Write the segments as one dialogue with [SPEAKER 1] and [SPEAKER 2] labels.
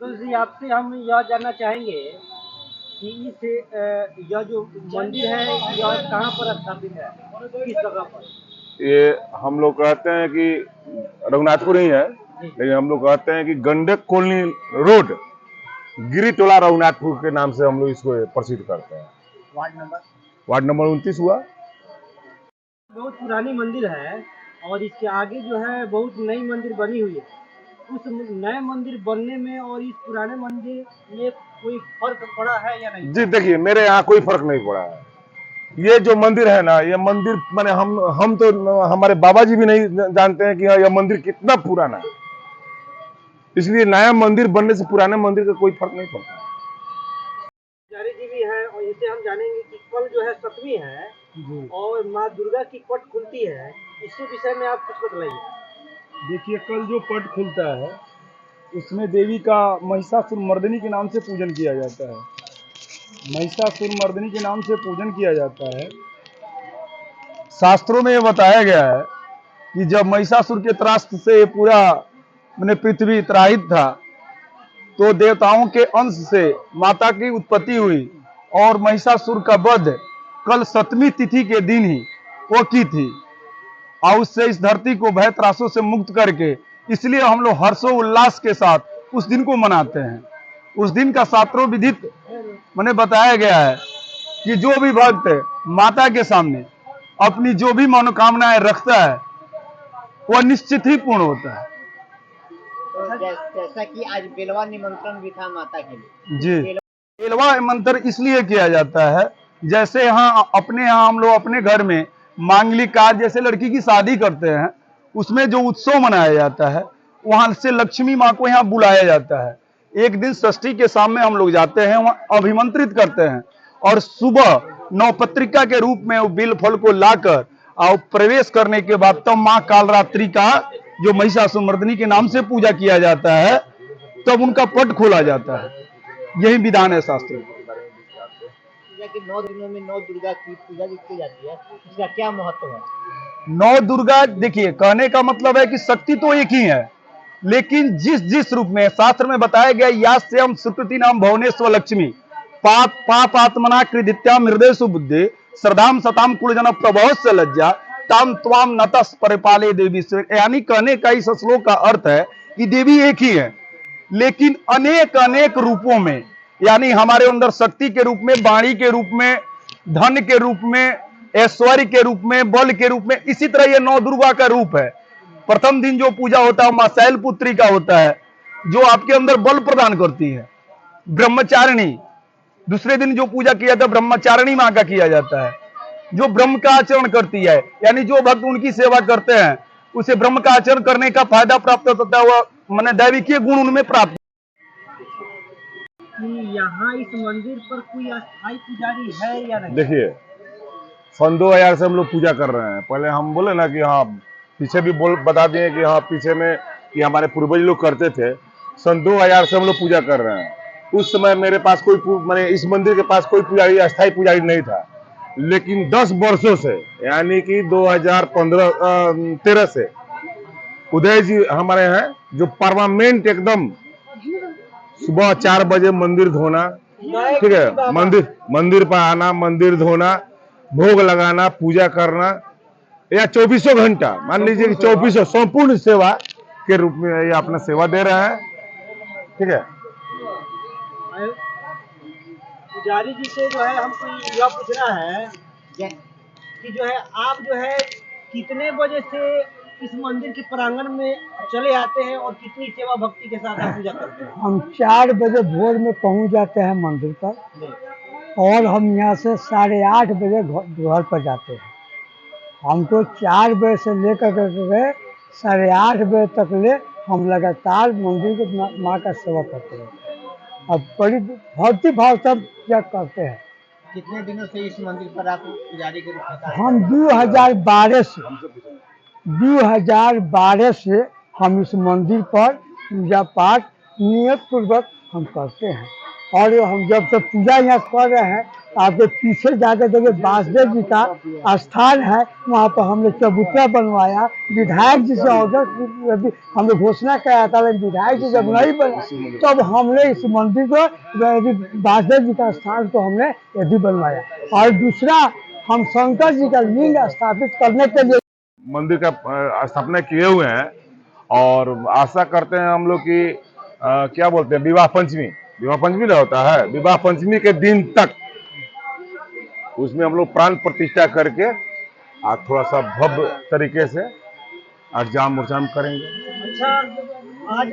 [SPEAKER 1] तो जी आपसे हम यह जानना चाहेंगे कि यह जो मंदिर है यह कहाँ पर स्थापित है, किस जगह पर?
[SPEAKER 2] ये हम लोग कहते हैं कि रघुनाथपुर ही है, लेकिन हम लोग कहते हैं कि गंडक कॉलोनी रोड गिरी टोला रघुनाथपुर के नाम से हम लोग इसको प्रसिद्ध करते हैं। वार्ड नंबर 29 हुआ।
[SPEAKER 1] बहुत पुरानी मंदिर है और इसके आगे जो है बहुत नई मंदिर बनी हुई है। उस नए मंदिर बनने में और इस पुराने मंदिर में कोई फर्क पड़ा है या नहीं?
[SPEAKER 2] जी देखिए, मेरे यहाँ कोई फर्क नहीं पड़ा है। ये जो मंदिर है ना, ये मंदिर माने हम तो हमारे बाबा जी भी नहीं जानते हैं कि यह मंदिर कितना पुराना है। इसलिए नया मंदिर बनने से पुराने मंदिर का कोई फर्क नहीं पड़ता।
[SPEAKER 1] पुजारी जी भी है और इसे हम जानेंगे कि कल जो है 7वीं है और माँ दुर्गा की पट खुलती है, इसके विषय में आप कुछ बतलाइए।
[SPEAKER 3] देखिए, कल जो पट खुलता है उसमें देवी का महिषासुर मर्दिनी के नाम से पूजन किया जाता है। महिषासुर मर्दिनी के नाम से पूजन किया जाता है। शास्त्रों में यह बताया गया है कि जब महिषासुर के त्रास्त से पूरा मैंने पृथ्वी त्राहित था, तो देवताओं के अंश से माता की उत्पत्ति हुई और महिषासुर का वध कल 7वीं तिथि के दिन ही वो की थी और उससे इस धरती को भय त्रासों से मुक्त करके, इसलिए हम लोग हर्षोल्लास के साथ उस दिन को मनाते हैं। उस दिन का शास्त्रों विधित मैंने बताया गया है कि जो भी भक्त माता के सामने अपनी जो भी मनोकामनाएं रखता है वह निश्चित ही पूर्ण होता है।
[SPEAKER 4] जैसा कि आज बेलवा निमंत्रण भी था माता के लिए।
[SPEAKER 3] जी, बेलवा मंत्र इसलिए किया जाता है, जैसे यहाँ हम लोग अपने घर में मांगलिक कार्य जैसे लड़की की शादी करते हैं, उसमें जो उत्सव मनाया जाता है, वहां से लक्ष्मी माँ को यहाँ बुलाया जाता है। एक दिन षष्ठी के शाम में हम लोग जाते हैं, वहां अभिमंत्रित करते हैं और सुबह नवपत्रिका के रूप में वो बिल फल को लाकर और प्रवेश करने के बाद तब माँ कालरात्रि का जो महिषासुरमर्दिनी के नाम से पूजा किया जाता है, तब उनका पट खोला जाता है। यही विधान है शास्त्र में।
[SPEAKER 4] 9 दिनों में 9 दुर्गा की पूजा की जाती है, इसका क्या महत्व है?
[SPEAKER 3] 9 दुर्गा, देखिए, कहने का मतलब है कि शक्ति तो एक ही है, लेकिन जिस जिस रूप में शास्त्र में बताया गया, यास्यम सुकृति नाम भुवनेश्वर लक्ष्मी पाप आत्मना कृदित्याम हृदय सुबुद्धि श्रद्धाम सताम कुलजन प्रभव से लज्जा ताम त्वाम नतस परिपाले देवी। यानी कहने का इस श्लोक का अर्थ है कि देवी एक ही है, लेकिन अनेक अनेक रूपों में, यानी हमारे अंदर शक्ति के रूप में, वाणी के रूप में, धन के रूप में, ऐश्वर्य के रूप में, बल के रूप में, इसी तरह ये 9 दुर्गा का रूप है। प्रथम दिन जो पूजा होता है मां शैलपुत्री का होता है, जो आपके अंदर बल प्रदान करती है, ब्रह्मचारिणी। दूसरे दिन जो पूजा किया जाता है ब्रह्मचारिणी मां का किया जाता है, जो ब्रह्म का आचरण करती है, यानी जो भक्त उनकी सेवा करते हैं उसे ब्रह्म का आचरण करने का फायदा प्राप्त होता है, वह माने दैविकीय गुण उनमें प्राप्त।
[SPEAKER 1] कि यहाँ इस मंदिर पर कोई अस्थायी पुजारी है या नहीं?
[SPEAKER 2] देखिए, सन 2000 से हम लोग पूजा कर रहे हैं। पहले हम बोले ना कि हाँ, पीछे भी बता दिए कि हाँ, पीछे में कि हमारे पूर्वज लोग करते थे। सन 2000 से हम लोग पूजा कर रहे हैं। उस समय मेरे पास कोई मैंने इस मंदिर के पास कोई पुजारी, अस्थायी पुजारी नहीं था, लेकिन 10 वर्षों से, यानी कि 2013 से उदय जी हमारे हैं, जो परमानेंट एकदम सुबह 4 बजे मंदिर धोना, ठीक है, मंदिर पर आना, मंदिर धोना, भोग लगाना, पूजा करना, या 24 घंटा, मान लीजिए कि 24 संपूर्ण सेवा के रूप में ये अपना सेवा दे रहे हैं। ठीक है,
[SPEAKER 1] पुजारी जी से जो है हमको यह पूछना है कि जो है आप जो है कितने बजे से इस मंदिर के प्रांगण में चले आते हैं और कितनी सेवा भक्ति के साथ आप पूजा करते हैं?
[SPEAKER 5] हम 4 बजे भोर में पहुंच जाते हैं मंदिर पर और हम यहाँ से 8:30 बजे घर पर जाते हैं। हमको 4 बजे से लेकर के 8:30 बजे तक ले हम लगातार मंदिर के माँ का सेवा करते हैं। अब बड़ी भक्ति भाव सब क्या करते हैं।
[SPEAKER 4] कितने दिनों से इस मंदिर पर आप पुजारी के रूप में?
[SPEAKER 5] हम 2012 से हम इस मंदिर पर पूजा पाठ नियत पूर्वक हम करते हैं और हम जब से पूजा यहाँ कर रहे हैं आपके पीछे जाकर देखिए वासुदेव जी का स्थान है, वहाँ पर हमने चबूतरा बनवाया। विधायक जी से ऑर्डर हमने घोषणा कराया था, लेकिन विधायक जी जब नहीं बने तब हमने इस मंदिर को वासुदेव जी का स्थान को हमने यदि बनवाया। और दूसरा, हम शंकर जी का लिंग स्थापित करने के लिए
[SPEAKER 2] मंदिर का स्थापना किए हुए हैं और आशा करते हैं हम लोग कि क्या बोलते हैं, विवाह पंचमी ना होता है, विवाह पंचमी के दिन तक उसमें हम लोग प्राण प्रतिष्ठा करके आज थोड़ा सा भव्य तरीके से अष्टजाम उर्जाम करेंगे।
[SPEAKER 1] अच्छा, आज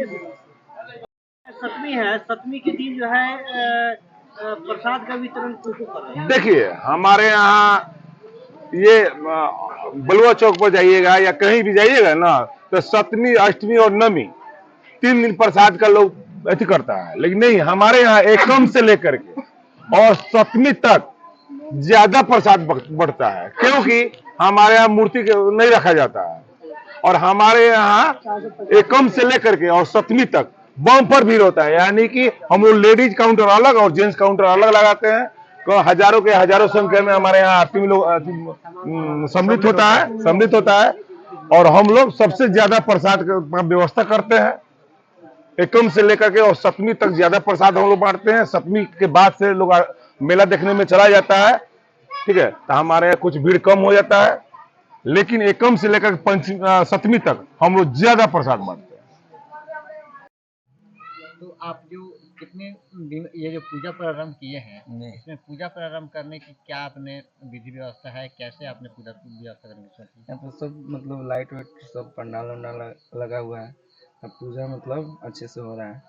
[SPEAKER 1] सप्तमी है, सप्तमी के दिन जो है प्रसाद का वितरण को कर रहे हैं।
[SPEAKER 2] देखिए हमारे यहाँ ये बलुआ चौक पर जाइएगा या कहीं भी जाइएगा ना, तो सप्तमी, अष्टमी और नवमी 3 दिन प्रसाद का लोग अति करता है, लेकिन नहीं, हमारे यहाँ एकम से लेकर के और सप्तमी तक ज्यादा प्रसाद बढ़ता है, क्योंकि हमारे यहाँ मूर्ति नहीं रखा जाता है और हमारे यहाँ एकम से लेकर के और सप्तमी तक बम पर भीड़ होता है। यानी कि हम लोग लेडीज काउंटर अलग और जेंट्स काउंटर अलग लगाते हैं, तो हजारों के हजारों संख्या में हमारे यहाँ आरती में लोग सम्मिलित होता है और हम लोग सबसे ज्यादा प्रसाद का व्यवस्था करते हैं। एकम से लेकर के और सप्तमी तक ज्यादा प्रसाद हम लोग बांटते हैं। सप्तमी के बाद से लोग मेला देखने में चला जाता है, ठीक है, तो हमारे यहाँ कुछ भीड़ कम हो जाता है, लेकिन एकम से लेकर सप्तमी तक हम लोग ज्यादा प्रसाद बांटते हैं।
[SPEAKER 4] तो आप जो कितने दिन ये जो पूजा प्रारंभ किए हैं, इसमें पूजा प्रारंभ करने की क्या आपने विधि व्यवस्था है, कैसे आपने पूजा व्यवस्था करने की सोची?
[SPEAKER 6] यहाँ पर सब मतलब लाइट वाइट सब पंडाल वंडाल लगा हुआ है। अब पूजा मतलब अच्छे से हो रहा है।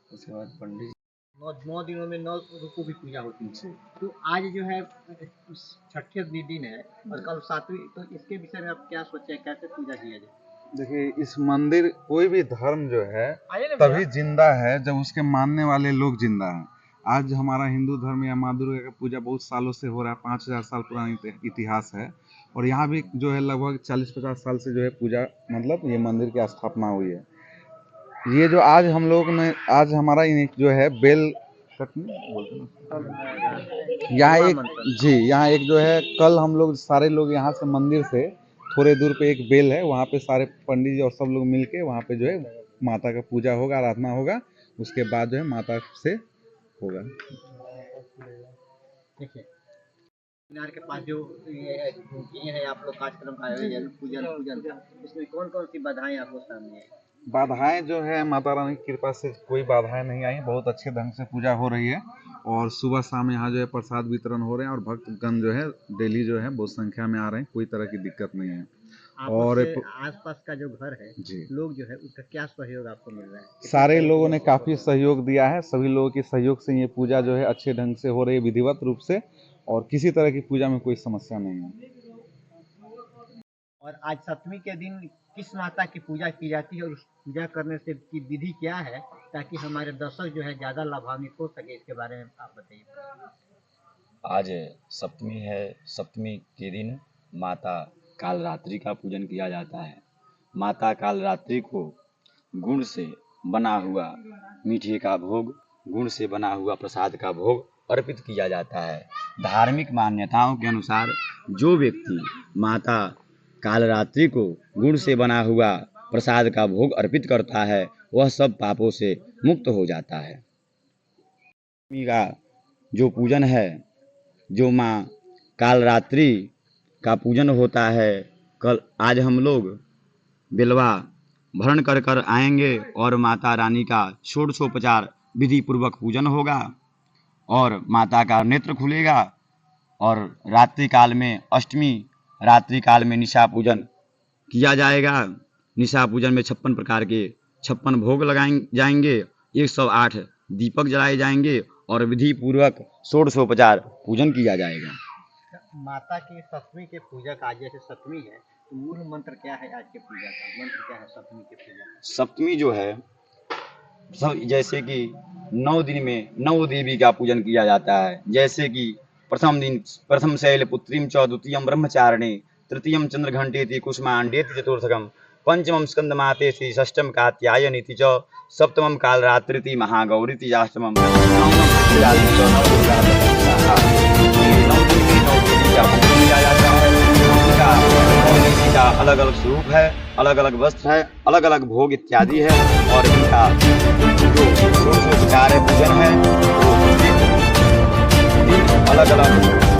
[SPEAKER 6] उसके बाद पंडित
[SPEAKER 4] 9 दिनों में 9 रूपों की पूजा होती है। तो आज जो है 6ठे दिन है और कल 7वीं, तो इसके विषय में आप क्या सोचे, कैसे पूजा किया जाए?
[SPEAKER 7] देखिए, इस मंदिर, कोई भी धर्म जो है तभी जिंदा है जब उसके मानने वाले लोग जिंदा हैं। आज हमारा हिंदू धर्म या माँ दुर्गा का पूजा बहुत सालों से हो रहा है, 5000 साल पुराना इतिहास है और यहाँ भी जो है लगभग 40-50 साल से जो है पूजा, मतलब ये मंदिर की स्थापना हुई है। ये जो आज हम लोग ने, आज हमारा जो है बेल यहाँ एक जो है, कल हम लोग सारे लोग यहाँ से मंदिर से थोड़े दूर पे एक बेल है, वहाँ पे सारे पंडित जी और सब लोग मिलके वहाँ पे जो है माता का पूजा होगा, आराधना होगा, उसके बाद जो है माता से होगा।
[SPEAKER 4] देखिए, मीनार के पास जो ये है आप लोग कार्यक्रम का आयोजन, पूजन, इसमें कौन कौन सी बाधाएं आपको सामने है?
[SPEAKER 7] बाधाएं जो है माता रानी की कृपा से कोई बाधाएं नहीं आई, बहुत अच्छे ढंग से पूजा हो रही है और सुबह शाम यहाँ जो है प्रसाद वितरण हो रहे हैं और भक्तगण जो है डेली जो है बहुत संख्या में आ रहे हैं, कोई तरह की दिक्कत नहीं है। और
[SPEAKER 4] आसपास का जो घर है
[SPEAKER 7] जी,
[SPEAKER 4] लोग जो है उसका क्या सहयोग आपको मिल रहा है?
[SPEAKER 7] सारे लोगों ने काफी सहयोग दिया है, सभी लोगों के सहयोग से ये पूजा जो है अच्छे ढंग से हो रही है, विधिवत रूप से, और किसी तरह की पूजा में कोई समस्या नहीं है।
[SPEAKER 4] और आज सप्तमी के दिन किस माता की पूजा की जाती है और उस पूजा करने से की विधि क्या है, ताकि हमारे दर्शक जो है ज्यादा लाभान्वित हो सके, इसके बारे में आप बताइए।
[SPEAKER 8] आज सप्तमी है। सप्तमी के दिन माता कालरात्रि का पूजन किया जाता है। माता कालरात्रि को गुड़ से बना हुआ मीठे का भोग, गुड़ से बना हुआ प्रसाद का भोग अर्पित किया जाता है। धार्मिक मान्यताओं के अनुसार जो व्यक्ति माता कालरात्रि को गुड़ से बना हुआ प्रसाद का भोग अर्पित करता है, वह सब पापों से मुक्त हो जाता है। का जो पूजन है, जो माँ कालरात्रि का पूजन होता है, कल आज हम लोग बिलवा भरण कर कर आएंगे और माता रानी का षोडशोपचार विधि पूर्वक पूजन होगा और माता का नेत्र खुलेगा और रात्रि काल में, अष्टमी रात्रि काल में निशा पूजन किया जाएगा। निशा पूजन में 56 प्रकार के 56 भोग लगाए जाएंगे, 108 दीपक जलाए जाएंगे और विधि पूर्वक षोडशोपचार पूजन किया जाएगा।
[SPEAKER 4] माता की सप्तमी के पूजा का, आज जैसे सप्तमी है तो मूल मंत्र क्या है? आज के पूजा का मंत्र क्या है सप्तमी के पूजा का?
[SPEAKER 8] सप्तमी जो है, जैसे कि 9 दिन में 9 देवी का पूजन किया जाता है। जैसे कि प्रथम दिन प्रथम शैलपुत्रीं च, द्वितीयं ब्रह्मचारिणी, तृतीयं चंद्रघंटेति, कुसुमांडेति, चतुर्थकम पंचमं स्कंदमातेति षष्ठम कात्यायनीति च सप्तमं कालरात्रिति महागौरीति अष्टमं अलग अलग स्वरूप है, अलग अलग वस्त्र है, अलग अलग भोग इत्यादि है। और इनका जो कार्य पूजन है वो अलग अलग